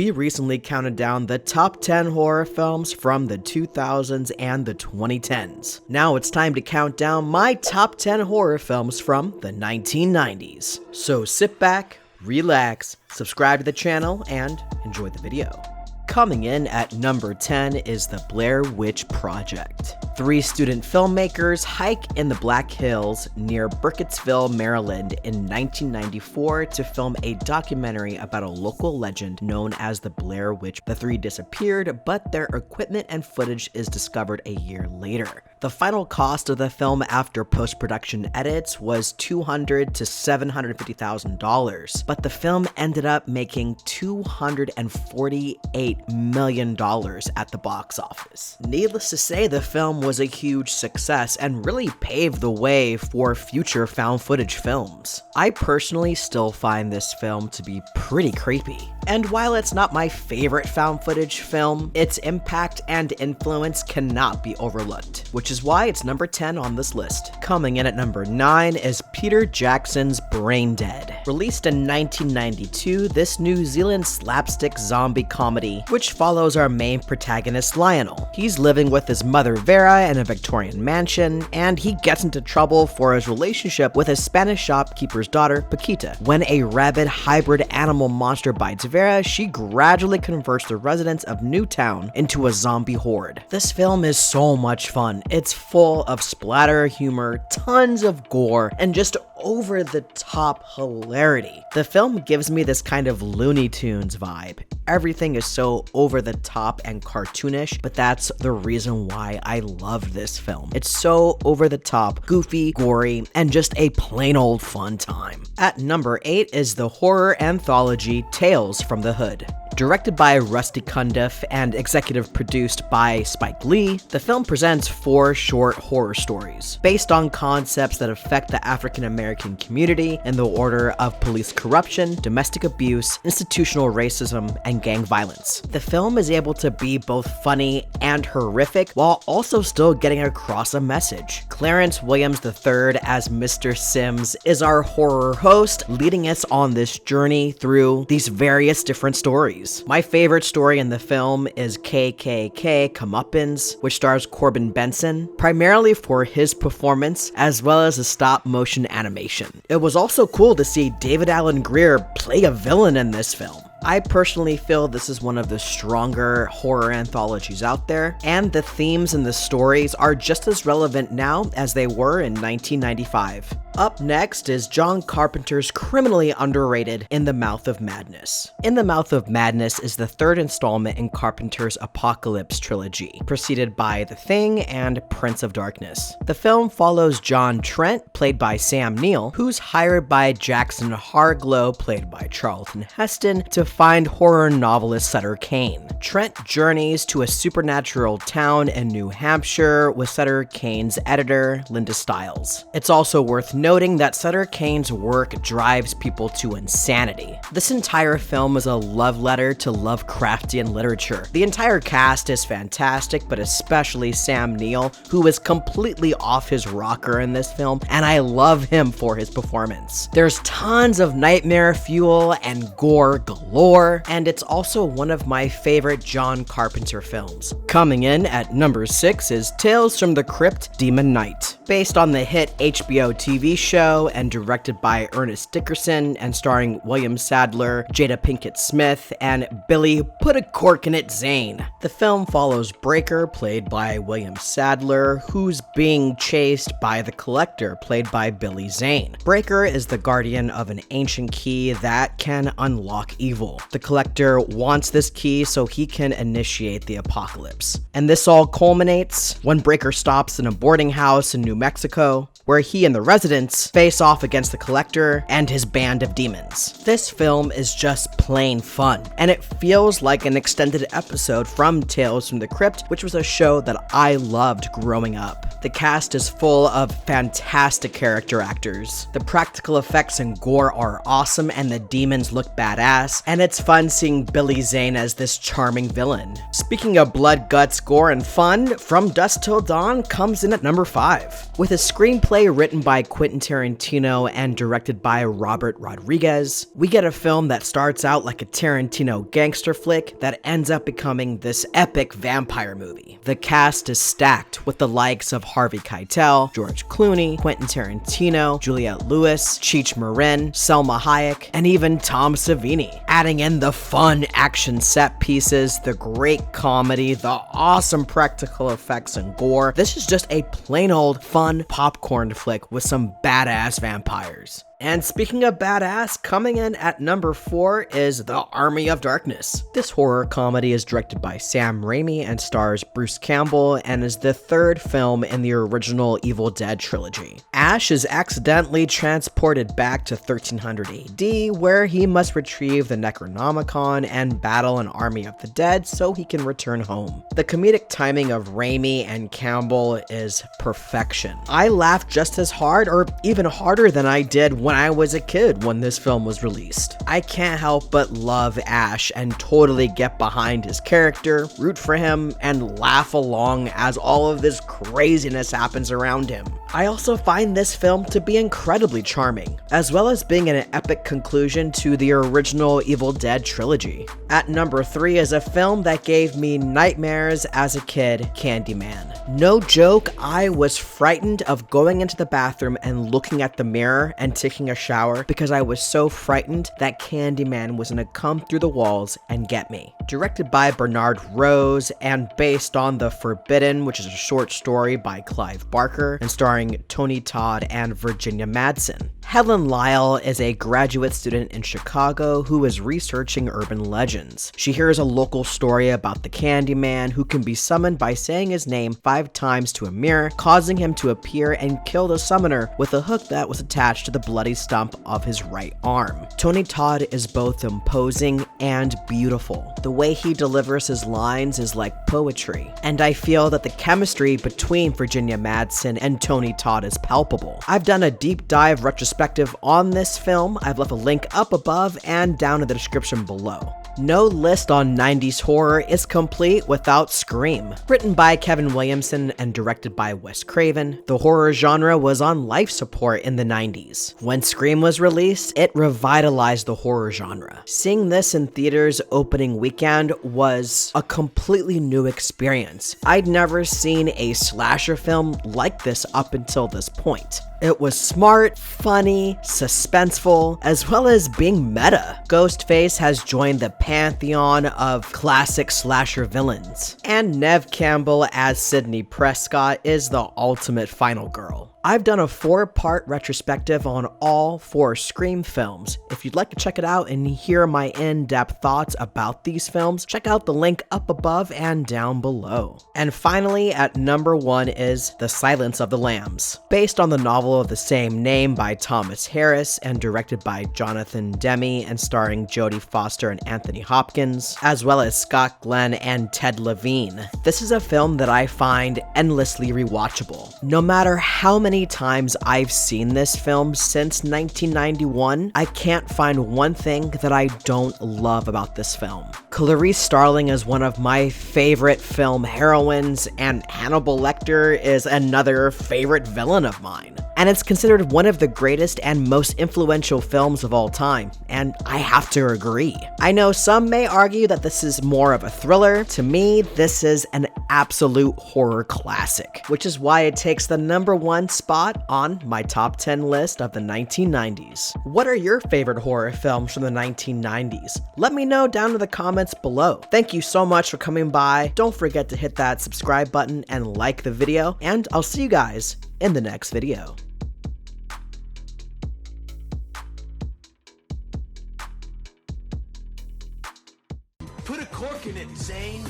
we recently counted down the top 10 horror films from the 2000s and the 2010s. Now it's time to count down my top 10 horror films from the 1990s. So sit back, relax, subscribe to the channel, and enjoy the video. Coming in at number 10 is The Blair Witch Project. 3 student filmmakers hike in the Black Hills near Burkittsville, Maryland in 1994 to film a documentary about a local legend known as the Blair Witch. The 3 disappeared, but their equipment and footage is discovered a year later. The final cost of the film after post-production edits was $200,000 to $750,000, but the film ended up making $248 million at the box office. Needless to say, the film was a huge success and really paved the way for future found footage films. I personally still find this film to be pretty creepy. And while it's not my favorite found footage film, its impact and influence cannot be overlooked, which is why it's number 10 on this list. Coming in at number 9 is Peter Jackson's Brain Dead. Released in 1992, this New Zealand slapstick zombie comedy, which follows our main protagonist Lionel. He's living with his mother Vera in a Victorian mansion, and he gets into trouble for his relationship with his Spanish shopkeeper's daughter, Paquita. When a rabid hybrid animal monster bites Vera, she gradually converts the residents of Newtown into a zombie horde. This film is so much fun. It's full of splatter humor, tons of gore, and just over-the-top hilarity. The film gives me this kind of Looney Tunes vibe. Everything is so over-the-top and cartoonish, but that's the reason why I love this film. It's so over-the-top, goofy, gory, and just a plain old fun time. At number 8 is the horror anthology Tales from the Hood. Directed by Rusty Cundiff and executive produced by Spike Lee, the film presents 4 short horror stories based on concepts that affect the African American community in the order of police corruption, domestic abuse, institutional racism, and gang violence. The film is able to be both funny and horrific while also still getting across a message. Clarence Williams III as Mr. Sims is our horror host, leading us on this journey through these various different stories. My favorite story in the film is KKK Comeuppance, which stars Corbin Benson, primarily for his performance as well as the stop-motion animation. It was also cool to see David Alan Grier play a villain in this film. I personally feel this is one of the stronger horror anthologies out there, and the themes and the stories are just as relevant now as they were in 1995. Up next is John Carpenter's criminally underrated In the Mouth of Madness. In the Mouth of Madness is the 3rd installment in Carpenter's Apocalypse trilogy, preceded by The Thing and Prince of Darkness. The film follows John Trent, played by Sam Neill, who's hired by Jackson Harglow, played by Charlton Heston, to find horror novelist Sutter Kane. Trent journeys to a supernatural town in New Hampshire with Sutter Kane's editor, Linda Stiles. It's also worth noting that Sutter Kane's work drives people to insanity. This entire film is a love letter to Lovecraftian literature. The entire cast is fantastic, but especially Sam Neill, who is completely off his rocker in this film, and I love him for his performance. There's tons of nightmare fuel and gore galore, and it's also one of my favorite John Carpenter films. Coming in at number 6 is Tales from the Crypt Demon Knight. Based on the hit HBO TV show and directed by Ernest Dickerson and starring William Sadler, Jada Pinkett Smith, and Billy Put a Cork in It Zane. The film follows Breaker, played by William Sadler, who's being chased by the Collector, played by Billy Zane. Breaker is the guardian of an ancient key that can unlock evil. The Collector wants this key so he can initiate the apocalypse. And this all culminates when Breaker stops in a boarding house in New Mexico, where he and the residents face off against the Collector and his band of demons. This film is just plain fun, and it feels like an extended episode from Tales from the Crypt, which was a show that I loved growing up. The cast is full of fantastic character actors. The practical effects and gore are awesome, and the demons look badass, and and it's fun seeing Billy Zane as this charming villain. Speaking of blood, guts, gore, and fun, From Dusk Till Dawn comes in at number 5. With a screenplay written by Quentin Tarantino and directed by Robert Rodriguez, we get a film that starts out like a Tarantino gangster flick that ends up becoming this epic vampire movie. The cast is stacked with the likes of Harvey Keitel, George Clooney, Quentin Tarantino, Juliette Lewis, Cheech Marin, Selma Hayek, and even Tom Savini. Adding in the fun action set pieces, the great comedy, the awesome practical effects and gore, this is just a plain old fun popcorn flick with some badass vampires. And speaking of badass, coming in at number 4 is The Army of Darkness. This horror comedy is directed by Sam Raimi and stars Bruce Campbell and is the 3rd film in the original Evil Dead trilogy. Ash is accidentally transported back to 1300 AD, where he must retrieve the Necronomicon and battle an army of the dead so he can return home. The comedic timing of Raimi and Campbell is perfection. I laughed just as hard or even harder than I did when I was a kid when this film was released. I can't help but love Ash and totally get behind his character, root for him, and laugh along as all of this craziness happens around him. I also find this film to be incredibly charming, as well as being an epic conclusion to the original Evil Dead trilogy. At number 3 is a film that gave me nightmares as a kid, Candyman. No joke, I was frightened of going into the bathroom and looking at the mirror and taking a shower because I was so frightened that Candyman was gonna come through the walls and get me. Directed by Bernard Rose and based on The Forbidden, which is a short story by Clive Barker and starring Tony Todd and Virginia Madsen. Helen Lyle is a graduate student in Chicago who is researching urban legends. She hears a local story about the Candyman who can be summoned by saying his name 5 times to a mirror, causing him to appear and kill the summoner with a hook that was attached to the bloody stump of his right arm. Tony Todd is both imposing and beautiful. The way he delivers his lines is like poetry, and I feel that the chemistry between Virginia Madsen and Tony Todd is palpable. I've done a deep dive retrospective on this film. I've left a link up above and down in the description below. No list on 90s horror is complete without Scream. Written by Kevin Williamson and directed by Wes Craven, the horror genre was on life support in the 90s. When Scream was released, it revitalized the horror genre. Seeing this in theaters opening weekend was a completely new experience. I'd never seen a slasher film like this up until this point. It was smart, funny, suspenseful, as well as being meta. Ghostface has joined the pantheon of classic slasher villains, and Neve Campbell as Sidney Prescott is the ultimate final girl. I've done a 4-part retrospective on all 4 Scream films. If you'd like to check it out and hear my in-depth thoughts about these films, check out the link up above and down below. And finally, at number 1 is The Silence of the Lambs. Based on the novel of the same name by Thomas Harris and directed by Jonathan Demme and starring Jodie Foster and Anthony Hopkins, as well as Scott Glenn and Ted Levine. This is a film that I find endlessly rewatchable. No matter how many times I've seen this film since 1991, I can't find one thing that I don't love about this film. Clarice Starling is one of my favorite film heroines, and Hannibal Lecter is another favorite villain of mine. And it's considered one of the greatest and most influential films of all time, and I have to agree. I know some may argue that this is more of a thriller. To me, this is an absolute horror classic, which is why it takes the number 1 spot on my top 10 list of the 1990s. What are your favorite horror films from the 1990s? Let me know down in the comments below. Thank you so much for coming by. Don't forget to hit that subscribe button and like the video, and I'll see you guys in the next video. Put a cork in it, Zane.